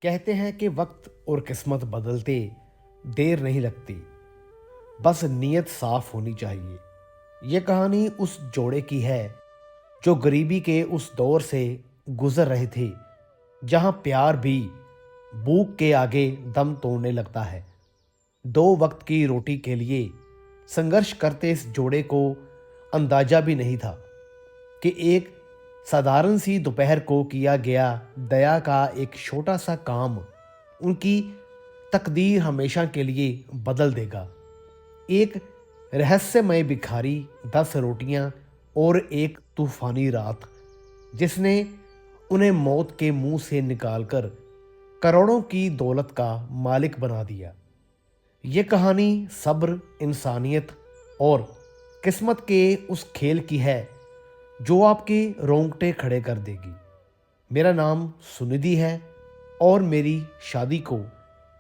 कहते हैं कि वक्त और किस्मत बदलते देर नहीं लगती, बस नीयत साफ होनी चाहिए। ये कहानी उस जोड़े की है जो गरीबी के उस दौर से गुजर रहे थे जहां प्यार भी भूख के आगे दम तोड़ने लगता है। दो वक्त की रोटी के लिए संघर्ष करते इस जोड़े को अंदाजा भी नहीं था कि एक साधारण सी दोपहर को किया गया दया का एक छोटा सा काम उनकी तकदीर हमेशा के लिए बदल देगा। एक रहस्यमय भिखारी, 10 रोटियां और एक तूफानी रात जिसने उन्हें मौत के मुंह से निकालकर करोड़ों की दौलत का मालिक बना दिया। ये कहानी सब्र, इंसानियत और किस्मत के उस खेल की है जो आपके रोंगटे खड़े कर देगी। मेरा नाम सुनिधि है और मेरी शादी को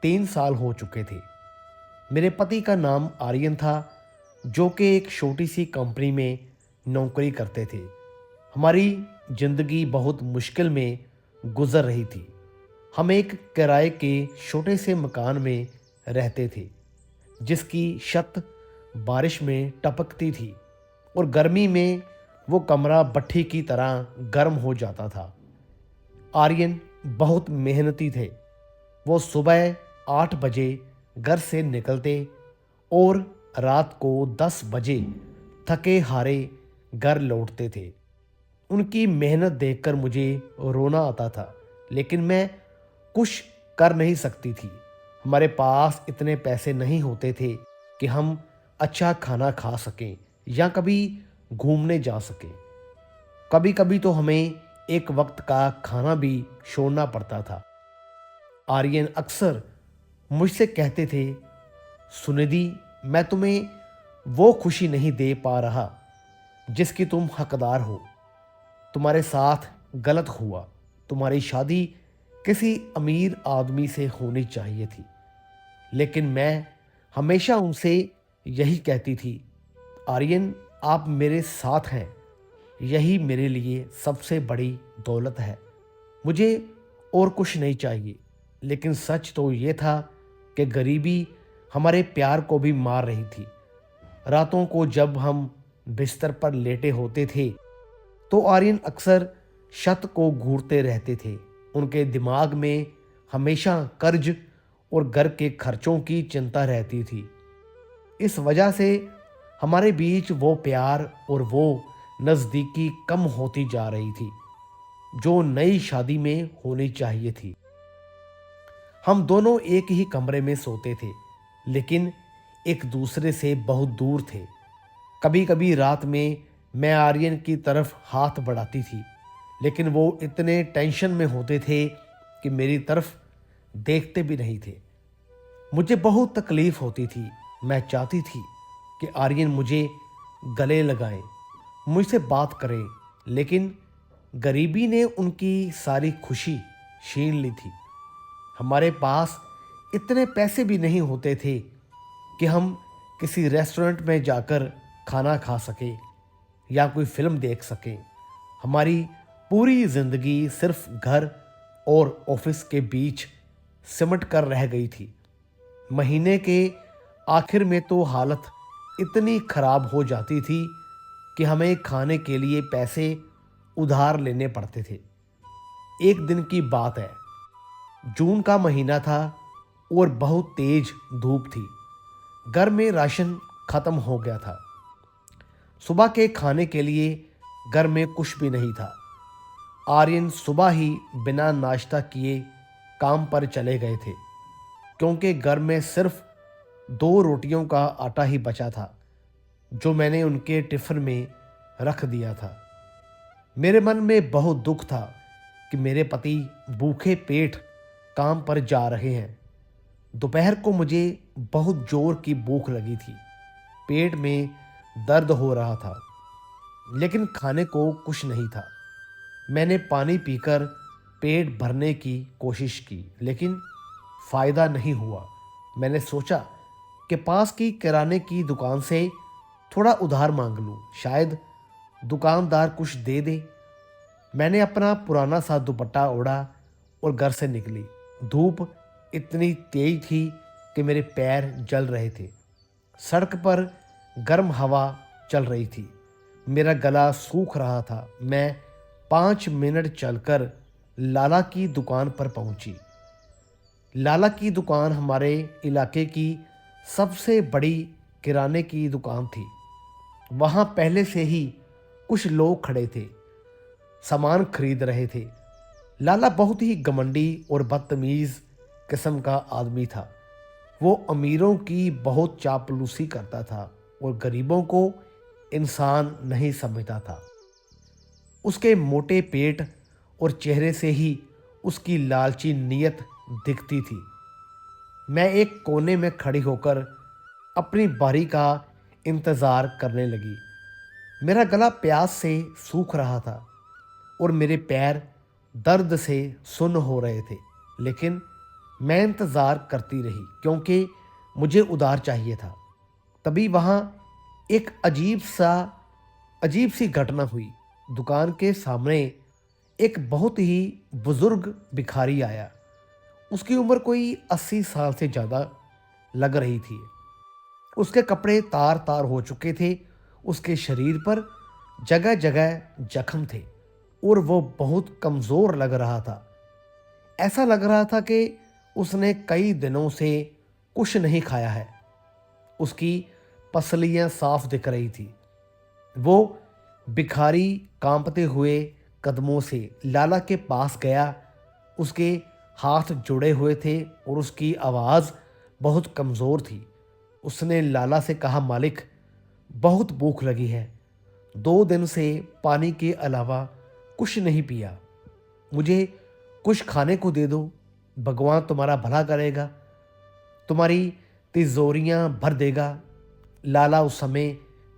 3 साल हो चुके थे। मेरे पति का नाम आर्यन था जो कि एक छोटी सी कंपनी में नौकरी करते थे। हमारी जिंदगी बहुत मुश्किल में गुजर रही थी। हम एक किराए के छोटे से मकान में रहते थे जिसकी छत बारिश में टपकती थी और गर्मी में वो कमरा भट्ठी की तरह गर्म हो जाता था। आर्यन बहुत मेहनती थे। वो सुबह 8 बजे घर से निकलते और रात को 10 बजे थके हारे घर लौटते थे। उनकी मेहनत देखकर मुझे रोना आता था, लेकिन मैं कुछ कर नहीं सकती थी। हमारे पास इतने पैसे नहीं होते थे कि हम अच्छा खाना खा सकें या कभी घूमने जा सकें। कभी कभी तो हमें एक वक्त का खाना भी छोड़ना पड़ता था। आर्यन अक्सर मुझसे कहते थे, सुनिधि, मैं तुम्हें वो खुशी नहीं दे पा रहा जिसकी तुम हकदार हो। तुम्हारे साथ गलत हुआ। तुम्हारी शादी किसी अमीर आदमी से होनी चाहिए थी। लेकिन मैं हमेशा उनसे यही कहती थी, आर्यन, आप मेरे साथ हैं, यही मेरे लिए सबसे बड़ी दौलत है। मुझे और कुछ नहीं चाहिए। लेकिन सच तो ये था कि गरीबी हमारे प्यार को भी मार रही थी। रातों को जब हम बिस्तर पर लेटे होते थे तो आर्यन अक्सर छत को घूरते रहते थे। उनके दिमाग में हमेशा कर्ज और घर के खर्चों की चिंता रहती थी। इस वजह से हमारे बीच वो प्यार और वो नज़दीकी कम होती जा रही थी जो नई शादी में होनी चाहिए थी। हम दोनों एक ही कमरे में सोते थे, लेकिन एक दूसरे से बहुत दूर थे। कभी कभी रात में मैं आर्यन की तरफ हाथ बढ़ाती थी, लेकिन वो इतने टेंशन में होते थे कि मेरी तरफ देखते भी नहीं थे। मुझे बहुत तकलीफ होती थी। मैं चाहती थी कि आर्यन मुझे गले लगाएं, मुझसे बात करें, लेकिन गरीबी ने उनकी सारी खुशी छीन ली थी। हमारे पास इतने पैसे भी नहीं होते थे कि हम किसी रेस्टोरेंट में जाकर खाना खा सकें या कोई फिल्म देख सकें। हमारी पूरी जिंदगी सिर्फ घर और ऑफिस के बीच सिमट कर रह गई थी। महीने के आखिर में तो हालत इतनी खराब हो जाती थी कि हमें खाने के लिए पैसे उधार लेने पड़ते थे। एक दिन की बात है, जून का महीना था और बहुत तेज धूप थी। घर में राशन खत्म हो गया था। सुबह के खाने के लिए घर में कुछ भी नहीं था। आर्यन सुबह ही बिना नाश्ता किए काम पर चले गए थे, क्योंकि घर में सिर्फ 2 रोटियों का आटा ही बचा था जो मैंने उनके टिफ़िन में रख दिया था। मेरे मन में बहुत दुख था कि मेरे पति भूखे पेट काम पर जा रहे हैं। दोपहर को मुझे बहुत जोर की भूख लगी थी। पेट में दर्द हो रहा था, लेकिन खाने को कुछ नहीं था। मैंने पानी पीकर पेट भरने की कोशिश की, लेकिन फ़ायदा नहीं हुआ। मैंने सोचा कि पास की किराने की दुकान से थोड़ा उधार मांग लूं, शायद दुकानदार कुछ दे दे। मैंने अपना पुराना सा दुपट्टा ओढ़ा और घर से निकली। धूप इतनी तेज थी कि मेरे पैर जल रहे थे। सड़क पर गर्म हवा चल रही थी। मेरा गला सूख रहा था। मैं 5 मिनट चलकर लाला की दुकान पर पहुंची। लाला की दुकान हमारे इलाके की सबसे बड़ी किराने की दुकान थी। वहां पहले से ही कुछ लोग खड़े थे, सामान खरीद रहे थे। लाला बहुत ही घमंडी और बदतमीज किस्म का आदमी था। वो अमीरों की बहुत चापलूसी करता था और गरीबों को इंसान नहीं समझता था। उसके मोटे पेट और चेहरे से ही उसकी लालची नीयत दिखती थी। मैं एक कोने में खड़ी होकर अपनी बारी का इंतज़ार करने लगी। मेरा गला प्यास से सूख रहा था और मेरे पैर दर्द से सुन्न हो रहे थे, लेकिन मैं इंतज़ार करती रही क्योंकि मुझे उधार चाहिए था। तभी वहाँ एक अजीब सी घटना हुई। दुकान के सामने एक बहुत ही बुजुर्ग भिखारी आया। उसकी उम्र कोई 80 साल से ज़्यादा लग रही थी। उसके कपड़े तार तार हो चुके थे। उसके शरीर पर जगह जगह जख्म थे और वो बहुत कमज़ोर लग रहा था। ऐसा लग रहा था कि उसने कई दिनों से कुछ नहीं खाया है। उसकी पसलियां साफ दिख रही थी। वो भिखारी कांपते हुए कदमों से लाला के पास गया। उसके हाथ जुड़े हुए थे और उसकी आवाज़ बहुत कमज़ोर थी। उसने लाला से कहा, मालिक, बहुत भूख लगी है। 2 दिन से पानी के अलावा कुछ नहीं पिया। मुझे कुछ खाने को दे दो। भगवान तुम्हारा भला करेगा, तुम्हारी तिजोरियां भर देगा। लाला उस समय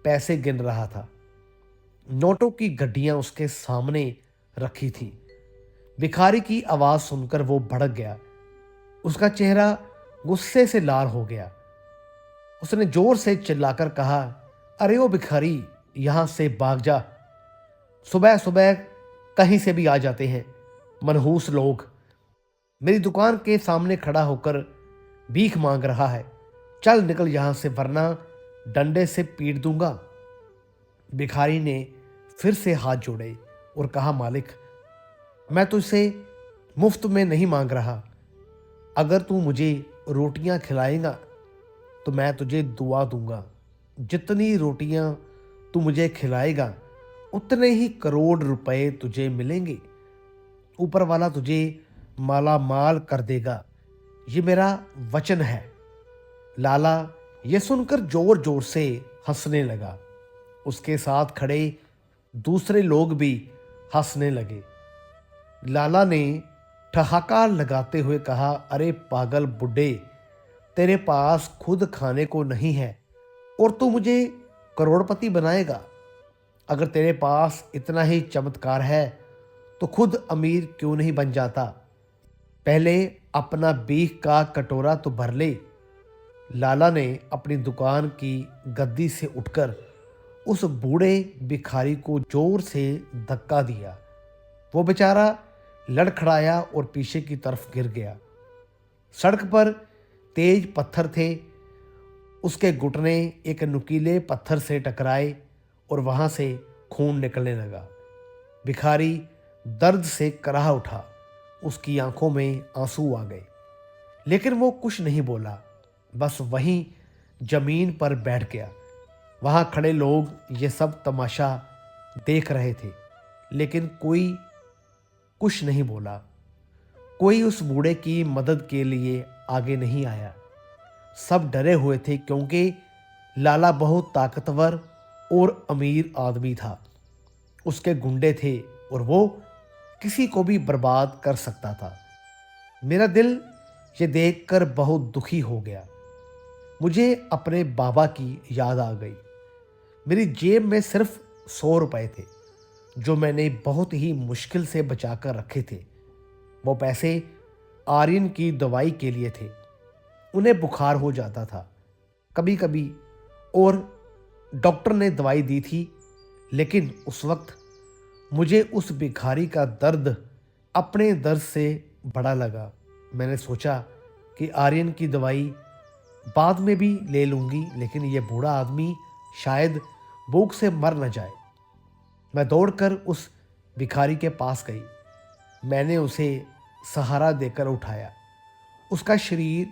पैसे गिन रहा था। नोटों की गड्डियां उसके सामने रखी थी। भिखारी की आवाज़ सुनकर वो भड़क गया। उसका चेहरा गुस्से से लाल हो गया। उसने जोर से चिल्लाकर कहा, अरे ओ भिखारी, यहाँ से भाग जा। सुबह सुबह कहीं से भी आ जाते हैं मनहूस लोग। मेरी दुकान के सामने खड़ा होकर भीख मांग रहा है। चल निकल यहाँ से, वरना डंडे से पीट दूंगा। भिखारी ने फिर से हाथ जोड़े और कहा, मालिक, मैं तुझसे मुफ्त में नहीं मांग रहा। अगर तू मुझे रोटियां खिलाएगा तो मैं तुझे दुआ दूंगा। जितनी रोटियां तू मुझे खिलाएगा उतने ही करोड़ रुपए तुझे मिलेंगे। ऊपर वाला तुझे माला माल कर देगा, ये मेरा वचन है। लाला ये सुनकर जोर जोर से हंसने लगा। उसके साथ खड़े दूसरे लोग भी हंसने लगे। लाला ने ठहाका लगाते हुए कहा, अरे पागल बुड्ढे, तेरे पास खुद खाने को नहीं है और तू मुझे करोड़पति बनाएगा। अगर तेरे पास इतना ही चमत्कार है तो खुद अमीर क्यों नहीं बन जाता। पहले अपना भीख का कटोरा तो भर ले। लाला ने अपनी दुकान की गद्दी से उठकर उस बूढ़े भिखारी को जोर से धक्का दिया। वो बेचारा लड़खड़ाया और पीछे की तरफ गिर गया। सड़क पर तेज पत्थर थे। उसके घुटने एक नुकीले पत्थर से टकराए और वहां से खून निकलने लगा। भिखारी दर्द से कराह उठा। उसकी आंखों में आंसू आ गए, लेकिन वो कुछ नहीं बोला, बस वहीं जमीन पर बैठ गया। वहां खड़े लोग ये सब तमाशा देख रहे थे, लेकिन कोई कुछ नहीं बोला। कोई उस बूढ़े की मदद के लिए आगे नहीं आया। सब डरे हुए थे क्योंकि लाला बहुत ताकतवर और अमीर आदमी था। उसके गुंडे थे और वो किसी को भी बर्बाद कर सकता था। मेरा दिल ये देखकर बहुत दुखी हो गया। मुझे अपने बाबा की याद आ गई। मेरी जेब में सिर्फ 100 रुपए थे जो मैंने बहुत ही मुश्किल से बचा कर रखे थे। वो पैसे आर्यन की दवाई के लिए थे। उन्हें बुखार हो जाता था कभी कभी और डॉक्टर ने दवाई दी थी, लेकिन उस वक्त मुझे उस भिखारी का दर्द अपने दर्द से बड़ा लगा। मैंने सोचा कि आर्यन की दवाई बाद में भी ले लूँगी, लेकिन ये बूढ़ा आदमी शायद भूख से मर न जाए। मैं दौड़कर उस भिखारी के पास गई। मैंने उसे सहारा देकर उठाया। उसका शरीर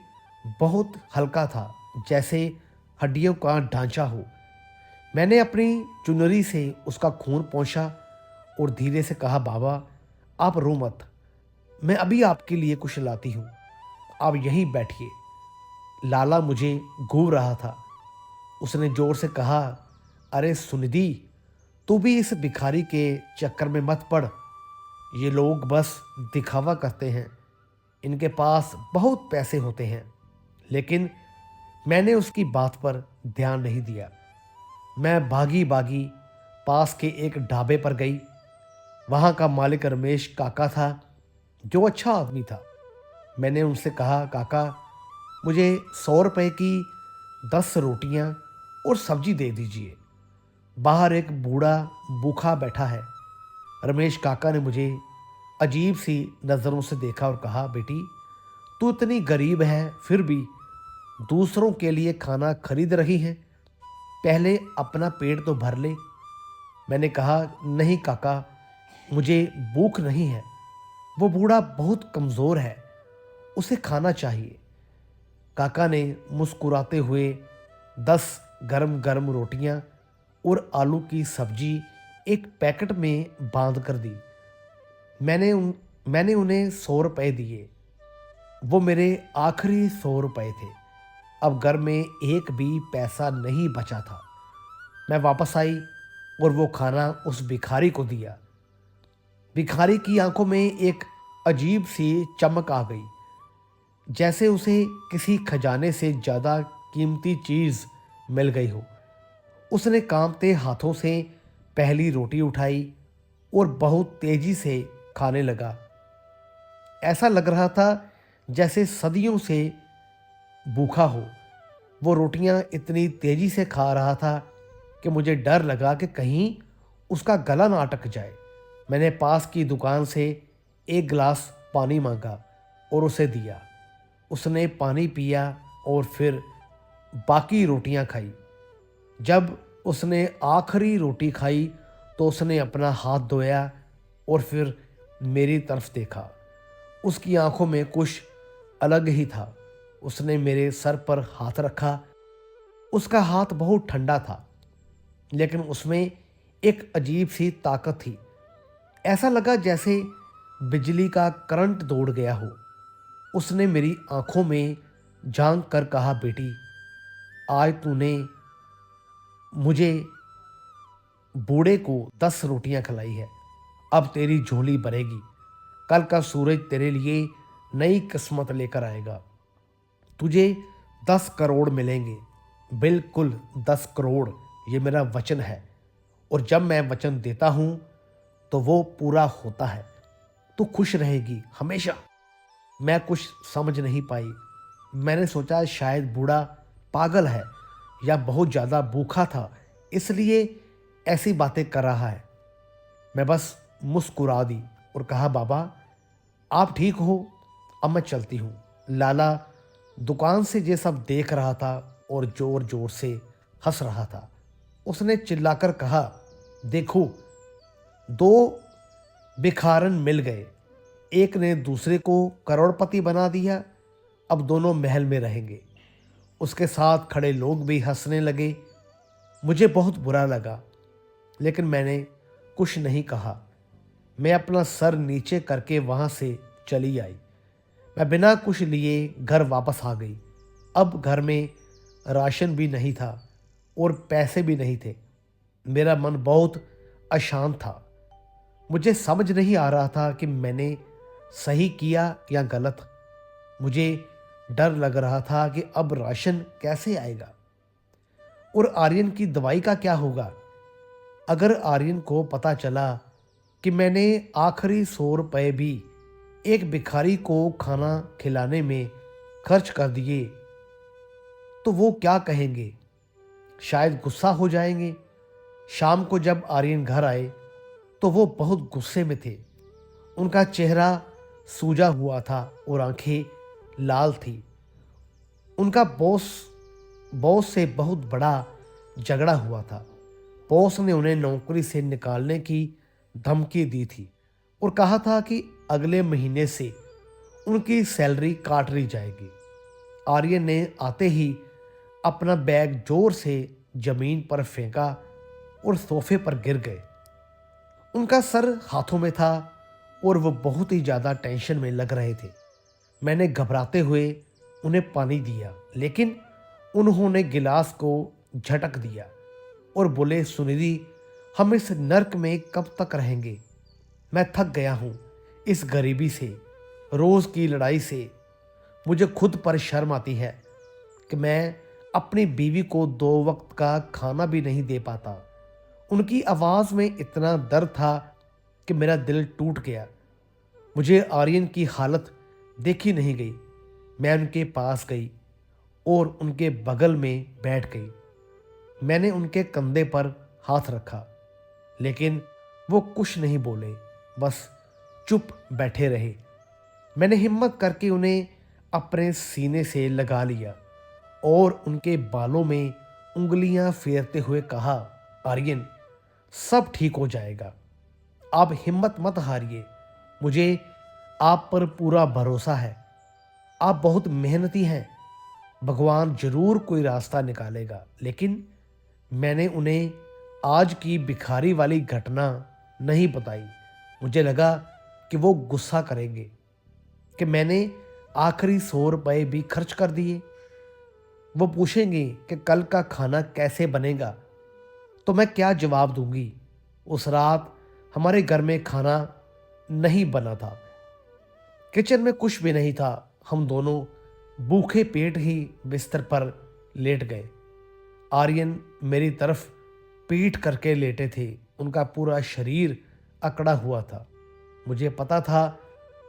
बहुत हल्का था, जैसे हड्डियों का ढांचा हो। मैंने अपनी चुनरी से उसका खून पोंछा और धीरे से कहा, बाबा आप रो मत, मैं अभी आपके लिए कुछ लाती हूँ, आप यहीं बैठिए। लाला मुझे घूर रहा था। उसने जोर से कहा, अरे सुनिधि, तू भी इस भिखारी के चक्कर में मत पड़। ये लोग बस दिखावा करते हैं, इनके पास बहुत पैसे होते हैं। लेकिन मैंने उसकी बात पर ध्यान नहीं दिया। मैं भागी भागी पास के एक ढाबे पर गई। वहाँ का मालिक रमेश काका था, जो अच्छा आदमी था। मैंने उनसे कहा, काका मुझे 100 रुपए की 10 रोटियां और सब्जी दे दीजिए। बाहर एक बूढ़ा भूखा बैठा है। रमेश काका ने मुझे अजीब सी नज़रों से देखा और कहा, बेटी तू इतनी गरीब है फिर भी दूसरों के लिए खाना खरीद रही है, पहले अपना पेट तो भर ले। मैंने कहा, नहीं काका, मुझे भूख नहीं है। वो बूढ़ा बहुत कमज़ोर है, उसे खाना चाहिए। काका ने मुस्कुराते हुए 10 गरम गरम रोटियां और आलू की सब्जी एक पैकेट में बांध कर दी। मैंने उन्हें 100 रुपए दिए। वो मेरे आखिरी 100 रुपए थे। अब घर में एक भी पैसा नहीं बचा था। मैं वापस आई और वो खाना उस भिखारी को दिया। भिखारी की आंखों में एक अजीब सी चमक आ गई, जैसे उसे किसी खजाने से ज़्यादा कीमती चीज़ मिल गई हो। उसने कांपते हाथों से पहली रोटी उठाई और बहुत तेजी से खाने लगा। ऐसा लग रहा था जैसे सदियों से भूखा हो। वो रोटियां इतनी तेजी से खा रहा था कि मुझे डर लगा कि कहीं उसका गला ना अटक जाए। मैंने पास की दुकान से एक गिलास पानी मांगा और उसे दिया। उसने पानी पिया और फिर बाकी रोटियां खाई। जब उसने आखिरी रोटी खाई तो उसने अपना हाथ धोया और फिर मेरी तरफ देखा। उसकी आंखों में कुछ अलग ही था। उसने मेरे सर पर हाथ रखा। उसका हाथ बहुत ठंडा था, लेकिन उसमें एक अजीब सी ताकत थी। ऐसा लगा जैसे बिजली का करंट दौड़ गया हो। उसने मेरी आंखों में झांक कर कहा, बेटी आज तूने मुझे बूढ़े को 10 रोटियां खिलाई है, अब तेरी झोली भरेगी। कल का सूरज तेरे लिए नई किस्मत लेकर आएगा। तुझे 10 करोड़ मिलेंगे, बिल्कुल 10 करोड़, ये मेरा वचन है। और जब मैं वचन देता हूं तो वो पूरा होता है। तू खुश रहेगी हमेशा। मैं कुछ समझ नहीं पाई। मैंने सोचा शायद बूढ़ा पागल है या बहुत ज़्यादा भूखा था, इसलिए ऐसी बातें कर रहा है। मैं बस मुस्कुरा दी और कहा, बाबा आप ठीक हो, अब मैं चलती हूँ। लाला दुकान से ये सब देख रहा था और जोर जोर से हंस रहा था। उसने चिल्लाकर कहा, देखो 2 भिखारन मिल गए, एक ने दूसरे को करोड़पति बना दिया। अब दोनों महल में रहेंगे। उसके साथ खड़े लोग भी हंसने लगे। मुझे बहुत बुरा लगा, लेकिन मैंने कुछ नहीं कहा। मैं अपना सर नीचे करके वहां से चली आई। मैं बिना कुछ लिए घर वापस आ गई। अब घर में राशन भी नहीं था और पैसे भी नहीं थे। मेरा मन बहुत अशांत था। मुझे समझ नहीं आ रहा था कि मैंने सही किया या गलत। मुझे डर लग रहा था कि अब राशन कैसे आएगा और आर्यन की दवाई का क्या होगा। अगर आर्यन को पता चला कि मैंने आखिरी 100 रुपए भी एक भिखारी को खाना खिलाने में खर्च कर दिए तो वो क्या कहेंगे? शायद गुस्सा हो जाएंगे। शाम को जब आर्यन घर आए तो वो बहुत गुस्से में थे। उनका चेहरा सूजा हुआ था और आंखें लाल थी। उनका बॉस से बहुत बड़ा झगड़ा हुआ था। बॉस ने उन्हें नौकरी से निकालने की धमकी दी थी और कहा था कि अगले महीने से उनकी सैलरी काट ली जाएगी। आर्यन ने आते ही अपना बैग जोर से जमीन पर फेंका और सोफे पर गिर गए। उनका सर हाथों में था और वो बहुत ही ज़्यादा टेंशन में लग रहे थे। मैंने घबराते हुए उन्हें पानी दिया, लेकिन उन्होंने गिलास को झटक दिया और बोले, सुनिधि, हम इस नर्क में कब तक रहेंगे? मैं थक गया हूँ इस गरीबी से, रोज़ की लड़ाई से। मुझे खुद पर शर्म आती है कि मैं अपनी बीवी को 2 वक्त का खाना भी नहीं दे पाता। उनकी आवाज़ में इतना दर्द था कि मेरा दिल टूट गया। मुझे आर्यन की हालत देखी नहीं गई। मैं उनके पास गई और उनके बगल में बैठ गई। मैंने उनके कंधे पर हाथ रखा, लेकिन वो कुछ नहीं बोले, बस चुप बैठे रहे। मैंने हिम्मत करके उन्हें अपने सीने से लगा लिया और उनके बालों में उंगलियां फेरते हुए कहा, आर्यन, सब ठीक हो जाएगा। आप हिम्मत मत हारिए। मुझे आप पर पूरा भरोसा है। आप बहुत मेहनती हैं। भगवान जरूर कोई रास्ता निकालेगा। लेकिन मैंने उन्हें आज की भिखारी वाली घटना नहीं बताई। मुझे लगा कि वो गुस्सा करेंगे कि मैंने आखिरी 100 रुपए भी खर्च कर दिए। वो पूछेंगे कि कल का खाना कैसे बनेगा, तो मैं क्या जवाब दूंगी? उस रात हमारे घर में खाना नहीं बना था। किचन में कुछ भी नहीं था। हम दोनों भूखे पेट ही बिस्तर पर लेट गए। आर्यन मेरी तरफ पीठ करके लेटे थे। उनका पूरा शरीर अकड़ा हुआ था। मुझे पता था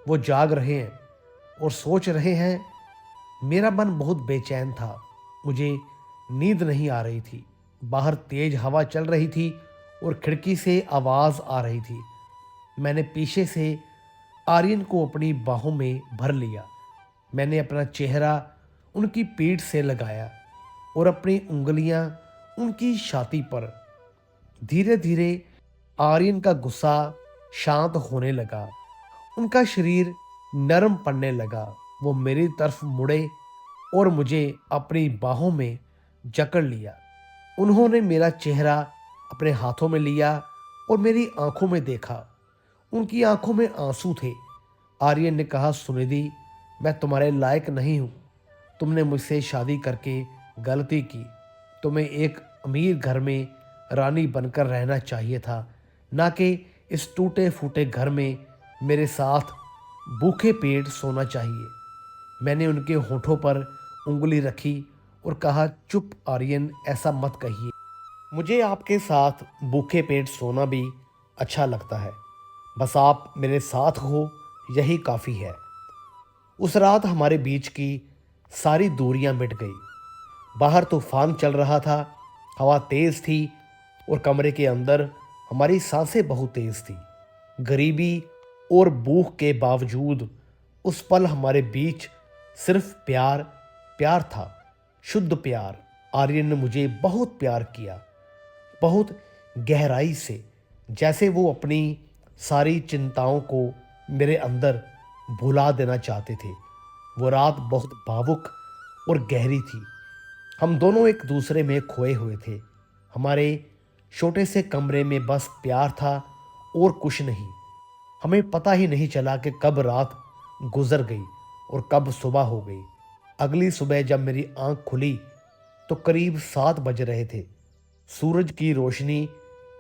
वो जाग रहे हैं और सोच रहे हैं। मेरा मन बहुत बेचैन था। मुझे नींद नहीं आ रही थी। बाहर तेज हवा चल रही थी और खिड़की से आवाज़ आ रही थी। मैंने पीछे से आर्यन को अपनी बाहों में भर लिया। मैंने अपना चेहरा उनकी पीठ से लगाया और अपनी उंगलियां उनकी छाती पर। धीरे धीरे आर्यन का गुस्सा शांत होने लगा। उनका शरीर नरम पड़ने लगा। वो मेरी तरफ मुड़े और मुझे अपनी बाहों में जकड़ लिया। उन्होंने मेरा चेहरा अपने हाथों में लिया और मेरी आंखों में देखा। उनकी आंखों में आंसू थे। आर्यन ने कहा, सुनिधि, मैं तुम्हारे लायक नहीं हूँ। तुमने मुझसे शादी करके गलती की। तुम्हें एक अमीर घर में रानी बनकर रहना चाहिए था, ना कि इस टूटे फूटे घर में मेरे साथ भूखे पेट सोना चाहिए। मैंने उनके होठों पर उंगली रखी और कहा, चुप आर्यन, ऐसा मत कहिए। मुझे आपके साथ भूखे पेट सोना भी अच्छा लगता है। बस आप मेरे साथ हो, यही काफ़ी है। उस रात हमारे बीच की सारी दूरियां मिट गई। बाहर तूफान चल रहा था। हवा तेज थी और कमरे के अंदर हमारी सांसें बहुत तेज थी। गरीबी और भूख के बावजूद उस पल हमारे बीच सिर्फ प्यार प्यार था, शुद्ध प्यार। आर्यन ने मुझे बहुत प्यार किया, बहुत गहराई से, जैसे वो अपनी सारी चिंताओं को मेरे अंदर भुला देना चाहते थे। वो रात बहुत भावुक और गहरी थी। हम दोनों एक दूसरे में खोए हुए थे। हमारे छोटे से कमरे में बस प्यार था और कुछ नहीं। हमें पता ही नहीं चला कि कब रात गुजर गई और कब सुबह हो गई। अगली सुबह जब मेरी आंख खुली तो करीब 7 बज रहे थे। सूरज की रोशनी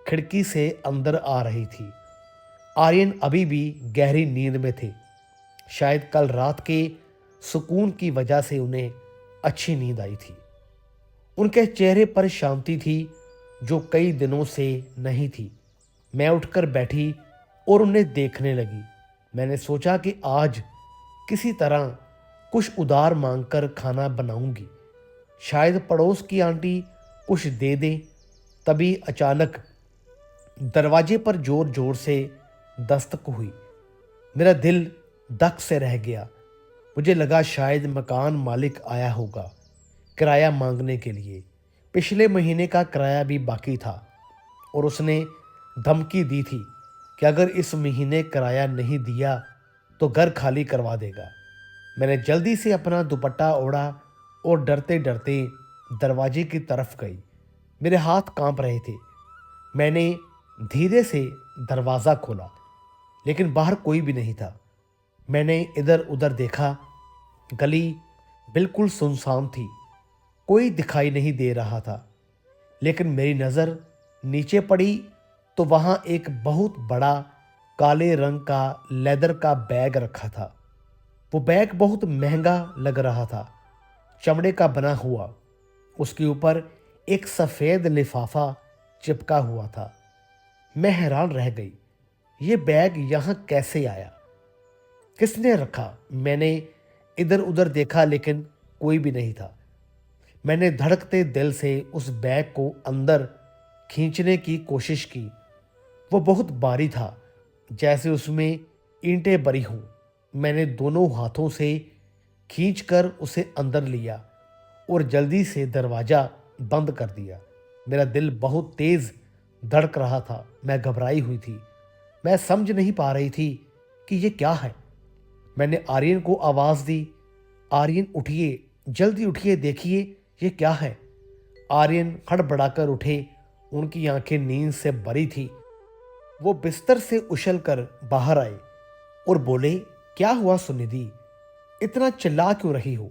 खिड़की से अंदर आ रही थी। आर्यन अभी भी गहरी नींद में थे। शायद कल रात के सुकून की वजह से उन्हें अच्छी नींद आई थी। उनके चेहरे पर शांति थी जो कई दिनों से नहीं थी। मैं उठकर बैठी और उन्हें देखने लगी। मैंने सोचा कि आज किसी तरह कुछ उधार मांगकर खाना बनाऊंगी। शायद पड़ोस की आंटी कुछ दे दे। तभी अचानक दरवाजे पर जोर जोर से दस्तक हुई। मेरा दिल दक से रह गया। मुझे लगा शायद मकान मालिक आया होगा किराया मांगने के लिए। पिछले महीने का किराया भी बाकी था और उसने धमकी दी थी कि अगर इस महीने किराया नहीं दिया तो घर खाली करवा देगा। मैंने जल्दी से अपना दुपट्टा ओढ़ा और डरते डरते दरवाजे की तरफ गई। मेरे हाथ कांप रहे थे। मैंने धीरे से दरवाज़ा खोला, लेकिन बाहर कोई भी नहीं था। मैंने इधर उधर देखा। गली बिल्कुल सुनसान थी, कोई दिखाई नहीं दे रहा था। लेकिन मेरी नज़र नीचे पड़ी तो वहाँ एक बहुत बड़ा काले रंग का लेदर का बैग रखा था। वो बैग बहुत महंगा लग रहा था, चमड़े का बना हुआ। उसके ऊपर एक सफ़ेद लिफाफा चिपका हुआ था। मैं हैरान रह गई। ये बैग यहाँ कैसे आया? किसने रखा? मैंने इधर उधर देखा, लेकिन कोई भी नहीं था। मैंने धड़कते दिल से उस बैग को अंदर खींचने की कोशिश की। वो बहुत भारी था, जैसे उसमें ईंटें भरी हों। मैंने दोनों हाथों से खींचकर उसे अंदर लिया और जल्दी से दरवाज़ा बंद कर दिया। मेरा दिल बहुत तेज़ धड़क रहा था। मैं घबराई हुई थी। मैं समझ नहीं पा रही थी कि ये क्या है। मैंने आर्यन को आवाज़ दी, आर्यन उठिए, जल्दी उठिए, देखिए ये क्या है। आर्यन हड़बड़ाकर उठे। उनकी आंखें नींद से भरी थी। वो बिस्तर से उछलकर बाहर आए और बोले, क्या हुआ सुनिधि? इतना चिल्ला क्यों रही हो?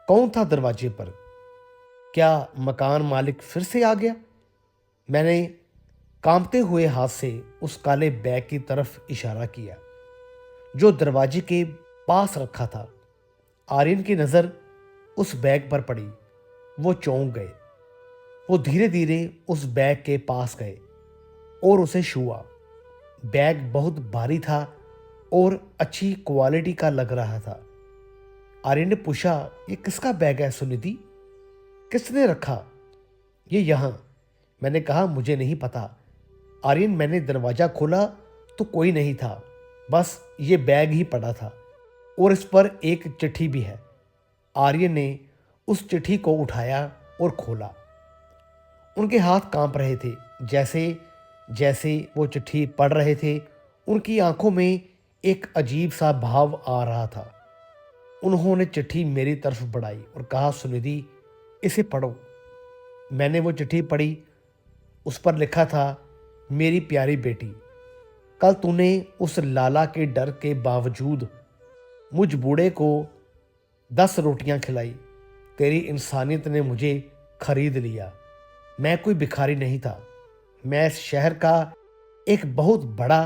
कौन था दरवाजे पर? क्या मकान मालिक फिर से आ गया? मैंने कांपते हुए हाथ से उस काले बैग की तरफ इशारा किया जो दरवाजे के पास रखा था। आर्यन की नज़र उस बैग पर पड़ी। वो चौंक गए। वो धीरे धीरे उस बैग के पास गए और उसे छुआ। बैग बहुत भारी था और अच्छी क्वालिटी का लग रहा था। आर्यन ने पूछा, ये किसका बैग है सुनिधि? किसने रखा ये यहाँ? मैंने कहा, मुझे नहीं पता आर्यन। मैंने दरवाज़ा खोला तो कोई नहीं था, बस ये बैग ही पड़ा था और इस पर एक चिट्ठी भी है। आर्यन ने उस चिट्ठी को उठाया और खोला। उनके हाथ कांप रहे थे। जैसे जैसे वो चिट्ठी पढ़ रहे थे, उनकी आंखों में एक अजीब सा भाव आ रहा था। उन्होंने चिट्ठी मेरी तरफ बढ़ाई और कहा, सुनिधि इसे पढ़ो। मैंने वो चिट्ठी पढ़ी। उस पर लिखा था, मेरी प्यारी बेटी, कल तूने उस लाला के डर के बावजूद मुझ बूढ़े को 10 रोटियां खिलाई। तेरी इंसानियत ने मुझे खरीद लिया। मैं कोई भिखारी नहीं था। मैं इस शहर का एक बहुत बड़ा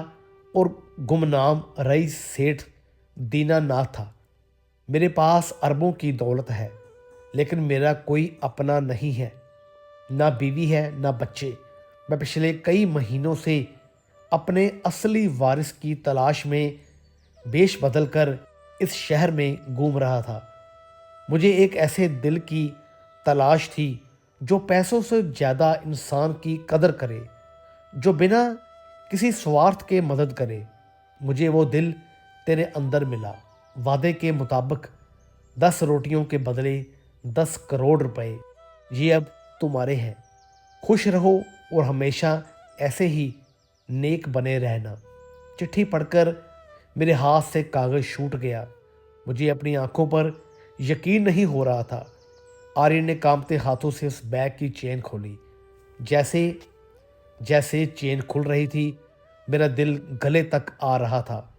और गुमनाम रईस सेठ दीनानाथ था। मेरे पास अरबों की दौलत है, लेकिन मेरा कोई अपना नहीं है। ना बीवी है, ना बच्चे। मैं पिछले कई महीनों से अपने असली वारिस की तलाश में वेश बदल कर इस शहर में घूम रहा था। मुझे एक ऐसे दिल की तलाश थी जो पैसों से ज़्यादा इंसान की कदर करे, जो बिना किसी स्वार्थ के मदद करे। मुझे वो दिल तेरे अंदर मिला। वादे के मुताबिक 10 रोटियों के बदले 10 करोड़ रुपए, ये अब तुम्हारे हैं। खुश रहो और हमेशा ऐसे ही नेक बने रहना। चिट्ठी पढ़कर मेरे हाथ से कागज़ छूट गया। मुझे अपनी आंखों पर यकीन नहीं हो रहा था। आर्यन ने कांपते हाथों से उस बैग की चेन खोली। जैसे जैसे चेन खुल रही थी, मेरा दिल गले तक आ रहा था।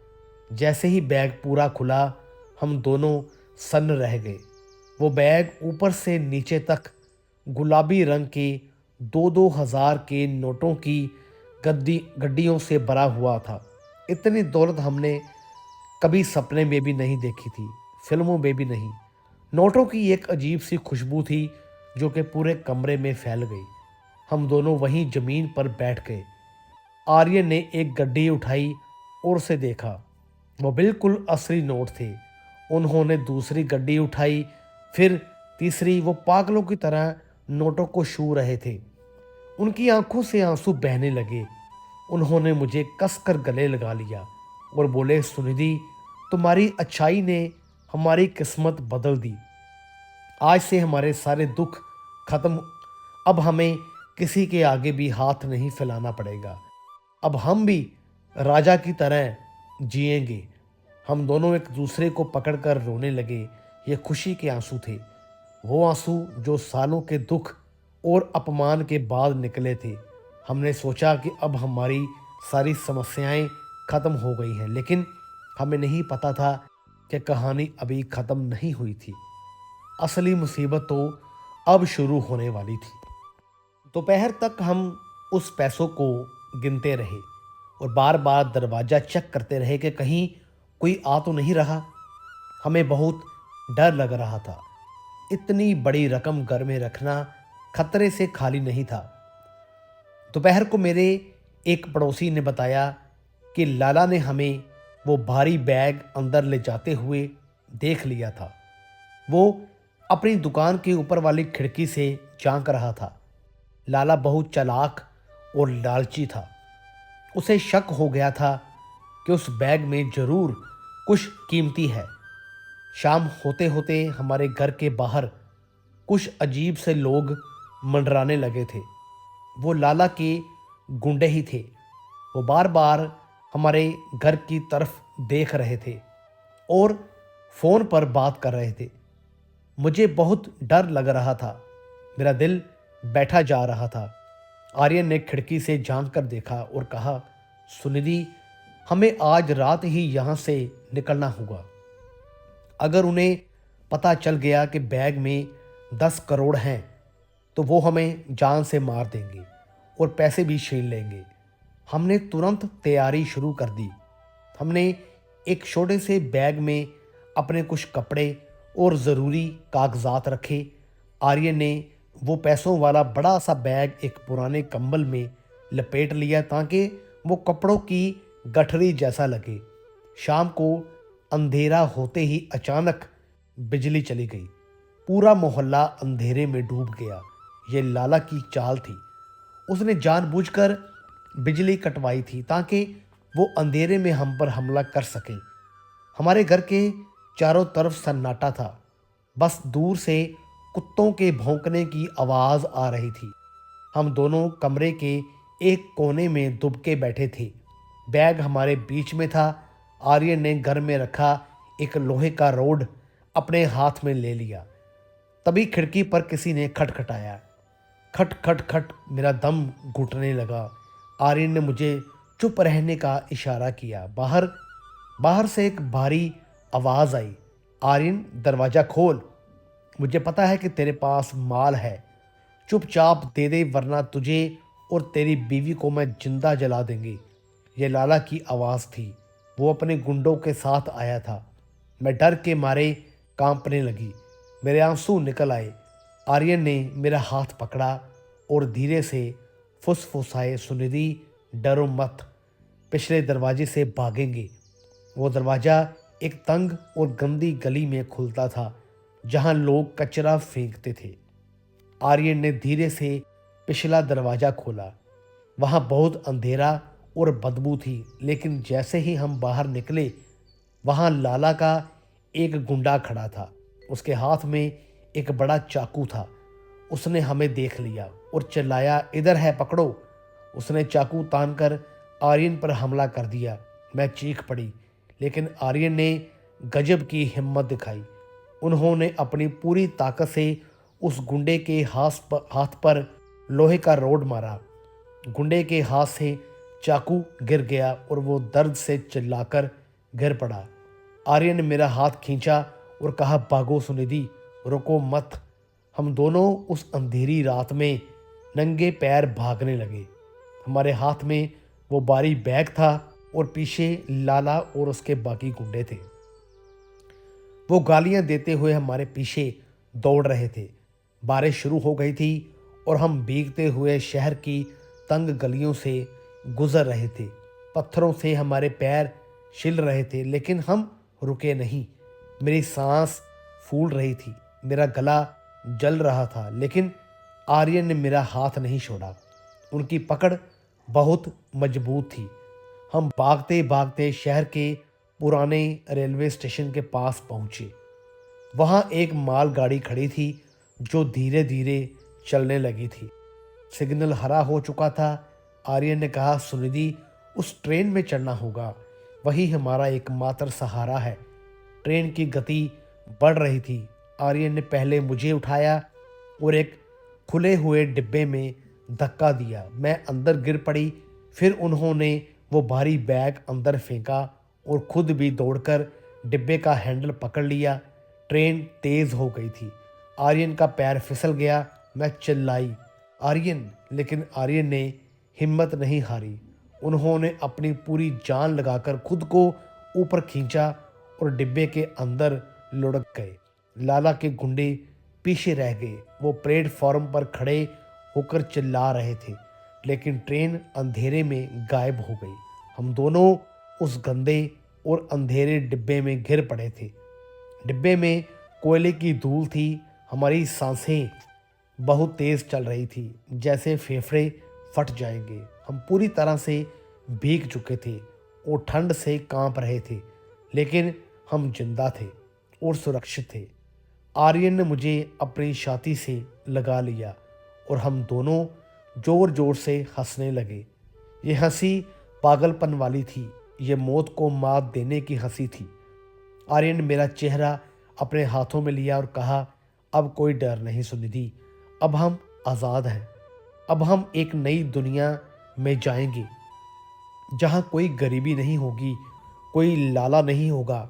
जैसे ही बैग पूरा खुला, हम दोनों सन्न रह गए। वो बैग ऊपर से नीचे तक गुलाबी रंग के 2-2 हज़ार के नोटों की गड्डियों से भरा हुआ था। इतनी दौलत हमने कभी सपने में भी नहीं देखी थी, फिल्मों में भी नहीं। नोटों की एक अजीब सी खुशबू थी जो कि पूरे कमरे में फैल गई। हम दोनों वहीं जमीन पर बैठ गए। आर्यन ने एक गड्डी उठाई और उसे देखा। वो बिल्कुल असली नोट थे। उन्होंने दूसरी गड्डी उठाई, फिर तीसरी। वो पागलों की तरह नोटों को छू रहे थे। उनकी आंखों से आंसू बहने लगे। उन्होंने मुझे कसकर गले लगा लिया और बोले, सुनिधि तुम्हारी अच्छाई ने हमारी किस्मत बदल दी। आज से हमारे सारे दुख खत्म। अब हमें किसी के आगे भी हाथ नहीं फैलाना पड़ेगा। अब हम भी राजा की तरह जिएंगे। हम दोनों एक दूसरे को पकड़कर रोने लगे। ये खुशी के आंसू थे, वो आंसू जो सालों के दुख और अपमान के बाद निकले थे। हमने सोचा कि अब हमारी सारी समस्याएं खत्म हो गई हैं, लेकिन हमें नहीं पता था कि कहानी अभी खत्म नहीं हुई थी। असली मुसीबत तो अब शुरू होने वाली थी। दोपहर तक हम उस पैसों को गिनते रहे और बार बार दरवाज़ा चेक करते रहे कि कहीं कोई आ तो नहीं रहा। हमें बहुत डर लग रहा था। इतनी बड़ी रकम घर में रखना खतरे से खाली नहीं था। दोपहर को मेरे एक पड़ोसी ने बताया कि लाला ने हमें वो भारी बैग अंदर ले जाते हुए देख लिया था। वो अपनी दुकान के ऊपर वाली खिड़की से झांक रहा था। लाला बहुत चालाक और लालची था। उसे शक हो गया था कि उस बैग में जरूर कुछ कीमती है। शाम होते होते हमारे घर के बाहर कुछ अजीब से लोग मंडराने लगे थे। वो लाला के गुंडे ही थे। वो बार बार हमारे घर की तरफ देख रहे थे और फ़ोन पर बात कर रहे थे। मुझे बहुत डर लग रहा था। मेरा दिल बैठा जा रहा था। आर्यन ने खिड़की से झांक कर देखा और कहा, सुनिधि, हमें आज रात ही यहाँ से निकलना होगा। अगर उन्हें पता चल गया कि बैग में 10 करोड़ हैं तो वो हमें जान से मार देंगे और पैसे भी छीन लेंगे। हमने तुरंत तैयारी शुरू कर दी। हमने एक छोटे से बैग में अपने कुछ कपड़े और ज़रूरी कागजात रखे। आर्यन ने वो पैसों वाला बड़ा सा बैग एक पुराने कंबल में लपेट लिया ताकि वो कपड़ों की गठरी जैसा लगे। शाम को अंधेरा होते ही अचानक बिजली चली गई। पूरा मोहल्ला अंधेरे में डूब गया। ये लाला की चाल थी। उसने जानबूझकर बिजली कटवाई थी ताकि वो अंधेरे में हम पर हमला कर सके। हमारे घर के चारों तरफ सन्नाटा था। बस दूर से कुत्तों के भौंकने की आवाज़ आ रही थी। हम दोनों कमरे के एक कोने में दुबके बैठे थे। बैग हमारे बीच में था। आर्यन ने घर में रखा एक लोहे का रोड अपने हाथ में ले लिया। तभी खिड़की पर किसी ने खटखटाया। खट खट खट। मेरा दम घुटने लगा। आर्यन ने मुझे चुप रहने का इशारा किया। बाहर से एक भारी आवाज़ आई, आर्यन, दरवाज़ा खोल। मुझे पता है कि तेरे पास माल है। चुपचाप दे दे वरना तुझे और तेरी बीवी को मैं जिंदा जला देंगे। ये लाला की आवाज़ थी। वो अपने गुंडों के साथ आया था। मैं डर के मारे कांपने लगी। मेरे आंसू निकल आए। आर्यन ने मेरा हाथ पकड़ा और धीरे से फुसफुसाए, सुनिधि, डरो मत, पिछले दरवाजे से भागेंगे। वो दरवाज़ा एक तंग और गंदी गली में खुलता था जहां लोग कचरा फेंकते थे। आर्यन ने धीरे से पिछला दरवाज़ा खोला। वहां बहुत अंधेरा और बदबू थी, लेकिन जैसे ही हम बाहर निकले वहां लाला का एक गुंडा खड़ा था। उसके हाथ में एक बड़ा चाकू था। उसने हमें देख लिया और चिल्लाया, इधर है, पकड़ो। उसने चाकू तानकर आर्यन पर हमला कर दिया। मैं चीख पड़ी, लेकिन आर्यन ने गजब की हिम्मत दिखाई। उन्होंने अपनी पूरी ताकत से उस गुंडे के हाथ पर लोहे का रोड मारा। गुंडे के हाथ से चाकू गिर गया और वो दर्द से चिल्लाकर गिर पड़ा। आर्यन ने मेरा हाथ खींचा और कहा, भागो सुनिधि, रुको मत। हम दोनों उस अंधेरी रात में नंगे पैर भागने लगे। हमारे हाथ में वो भारी बैग था और पीछे लाला और उसके बाकी गुंडे थे। वो गालियां देते हुए हमारे पीछे दौड़ रहे थे। बारिश शुरू हो गई थी और हम भीगते हुए शहर की तंग गलियों से गुजर रहे थे। पत्थरों से हमारे पैर छिल रहे थे, लेकिन हम रुके नहीं। मेरी सांस फूल रही थी, मेरा गला जल रहा था, लेकिन आर्यन ने मेरा हाथ नहीं छोड़ा। उनकी पकड़ बहुत मजबूत थी। हम भागते भागते शहर के पुराने रेलवे स्टेशन के पास पहुंचे। वहां एक मालगाड़ी खड़ी थी जो धीरे धीरे चलने लगी थी। सिग्नल हरा हो चुका था। आर्यन ने कहा, सुनिधि, उस ट्रेन में चढ़ना होगा, वही हमारा एकमात्र सहारा है। ट्रेन की गति बढ़ रही थी। आर्यन ने पहले मुझे उठाया और एक खुले हुए डिब्बे में धक्का दिया। मैं अंदर गिर पड़ी। फिर उन्होंने वो भारी बैग अंदर फेंका और खुद भी दौड़कर डिब्बे का हैंडल पकड़ लिया। ट्रेन तेज हो गई थी। आर्यन का पैर फिसल गया। मैं चिल्लाई, आर्यन, लेकिन आर्यन ने हिम्मत नहीं हारी। उन्होंने अपनी पूरी जान लगाकर खुद को ऊपर खींचा और डिब्बे के अंदर लुढ़क गए। लाला के गुंडे पीछे रह गए। वो प्लेटफॉर्म पर खड़े होकर चिल्ला रहे थे, लेकिन ट्रेन अंधेरे में गायब हो गई। हम दोनों उस गंदे और अंधेरे डिब्बे में गिर पड़े थे। डिब्बे में कोयले की धूल थी। हमारी सांसें बहुत तेज चल रही थी, जैसे फेफड़े फट जाएंगे। हम पूरी तरह से भीग चुके थे और ठंड से कांप रहे थे, लेकिन हम जिंदा थे और सुरक्षित थे। आर्यन ने मुझे अपनी छाती से लगा लिया और हम दोनों जोर जोर से हंसने लगे। ये हंसी पागलपन वाली थी। ये मौत को मात देने की हंसी थी। आर्यन ने मेरा चेहरा अपने हाथों में लिया और कहा, अब कोई डर नहीं सुनिधि, अब हम आज़ाद हैं। अब हम एक नई दुनिया में जाएंगे, जहाँ कोई गरीबी नहीं होगी, कोई लाला नहीं होगा।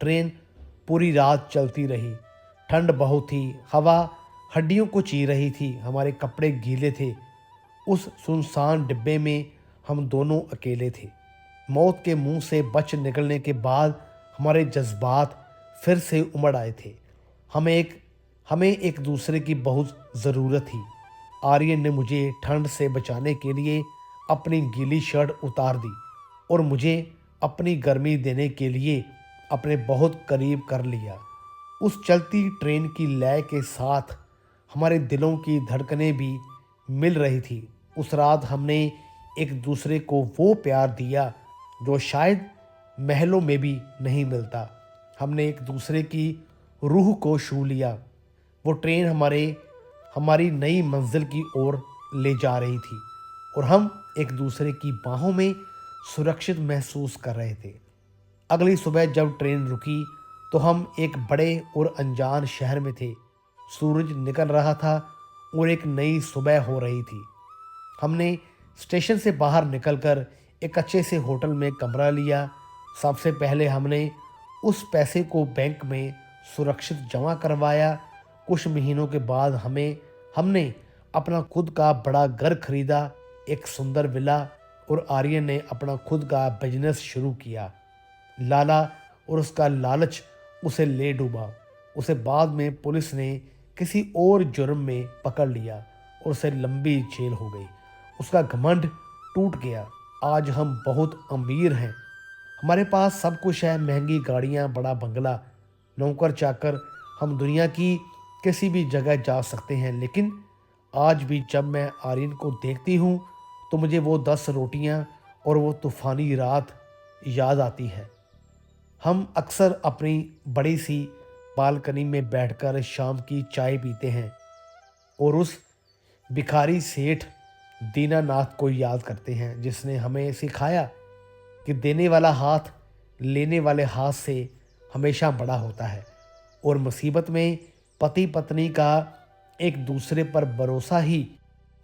ट्रेन पूरी रात चलती रही। ठंड बहुत थी। हवा हड्डियों को चीर रही थी। हमारे कपड़े गीले थे। उस सुनसान डिब्बे में हम दोनों अकेले थे। मौत के मुंह से बच निकलने के बाद हमारे जज्बात फिर से उमड़ आए थे। हमें एक दूसरे की बहुत ज़रूरत थी। आर्यन ने मुझे ठंड से बचाने के लिए अपनी गीली शर्ट उतार दी और मुझे अपनी गर्मी देने के लिए अपने बहुत करीब कर लिया। उस चलती ट्रेन की लय के साथ हमारे दिलों की धड़कनें भी मिल रही थी। उस रात हमने एक दूसरे को वो प्यार दिया जो शायद महलों में भी नहीं मिलता। हमने एक दूसरे की रूह को छू लिया। वो ट्रेन हमारी नई मंजिल की ओर ले जा रही थी और हम एक दूसरे की बाहों में सुरक्षित महसूस कर रहे थे। अगली सुबह जब ट्रेन रुकी तो हम एक बड़े और अनजान शहर में थे। सूरज निकल रहा था और एक नई सुबह हो रही थी। हमने स्टेशन से बाहर निकलकर एक अच्छे से होटल में कमरा लिया। सबसे पहले हमने उस पैसे को बैंक में सुरक्षित जमा करवाया। कुछ महीनों के बाद हमने अपना खुद का बड़ा घर खरीदा, एक सुंदर विला, और आर्यन ने अपना खुद का बिजनेस शुरू किया। लाला और उसका लालच उसे ले डूबा। उसे बाद में पुलिस ने किसी और जुर्म में पकड़ लिया और उसे लंबी जेल हो गई। उसका घमंड टूट गया। आज हम बहुत अमीर हैं। हमारे पास सब कुछ है, महंगी गाड़ियाँ, बड़ा बंगला, नौकर चाकर। हम दुनिया की किसी भी जगह जा सकते हैं। लेकिन आज भी जब मैं आर्यन को देखती हूँ तो मुझे वो 10 रोटियाँ और वो तूफ़ानी रात याद आती है। हम अक्सर अपनी बड़ी सी बालकनी में बैठकर शाम की चाय पीते हैं और उस भिखारी सेठ दीनानाथ को याद करते हैं, जिसने हमें सिखाया कि देने वाला हाथ लेने वाले हाथ से हमेशा बड़ा होता है और मुसीबत में पति पत्नी का एक दूसरे पर भरोसा ही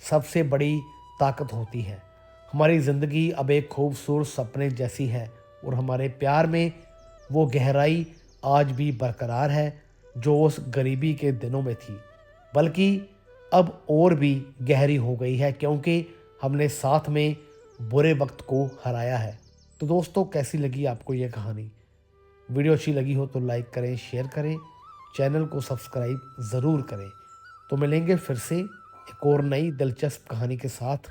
सबसे बड़ी ताकत होती है। हमारी ज़िंदगी अब एक खूबसूरत सपने जैसी है और हमारे प्यार में वो गहराई आज भी बरकरार है जो उस गरीबी के दिनों में थी, बल्कि अब और भी गहरी हो गई है क्योंकि हमने साथ में बुरे वक्त को हराया है। तो दोस्तों, कैसी लगी आपको ये कहानी? वीडियो अच्छी लगी हो तो लाइक करें, शेयर करें, चैनल को सब्सक्राइब ज़रूर करें। तो मिलेंगे फिर से एक और नई दिलचस्प कहानी के साथ।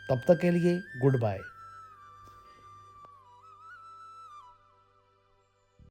तब तक के लिए गुड बाय।